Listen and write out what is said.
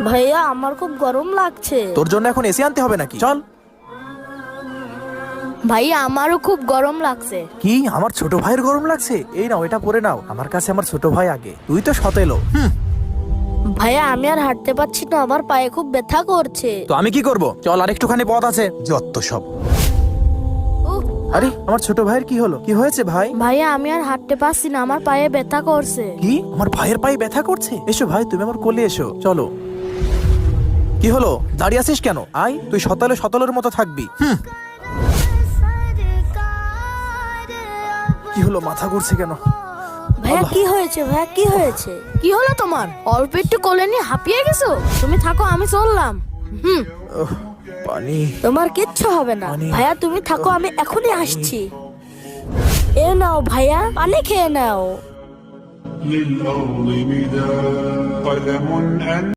ভাইয়া আমার খুব গরম লাগছে। তোর জন্য এখন এসি আনতে হবে নাকি? চল। ভাইয়া আমারও খুব গরম লাগছে। কি, আমার ছোট ভাইয়ের গরম লাগছে? এই নাও, এটা পরে নাও। আমার কাছে আমার ছোট ভাই আগে, তুই তো সতেলো। ভাইয়া আমি আর হাঁটতে পারছি না, আমার পায়ে খুব ব্যথা করছে। তো আমি কি করব? চল, আর একটুখানি পথ আছে। যত সব। উহ, আরে আমার ছোট ভাইয়ের কি হলো? কি হয়েছে ভাই? ভাইয়া আমি আর হাঁটতে পারছি না, আমার পায়ে ব্যথা করছে। কি, আমার ভাইয়ের পায়ে ব্যথা করছে? এসো ভাই, তুমি আমার কোলে এসো। চলো। কি হলো, দাঁড়িয়ে আছিস কেন? আয়, তুই সতলে সতলের মতো থাকবি। কি হলো, মাথা ঘুরছে কেন? ভাইয়া কি হয়েছে? ভাইয়া কি হয়েছে? কি হলো তোমার? অল্প একটু কোলে নিয়ে হাঁপিয়ে গেছো? তুমি থাকো, আমি চললাম। ওহ, পানি। তোমার কিচ্ছু হবে না। পানি। ভাইয়া তুমি থাকো, আমি এখনই আসছি। এ নাও ভাইয়া, পানি খেয়ে নাও। للأرض مداد قلم أن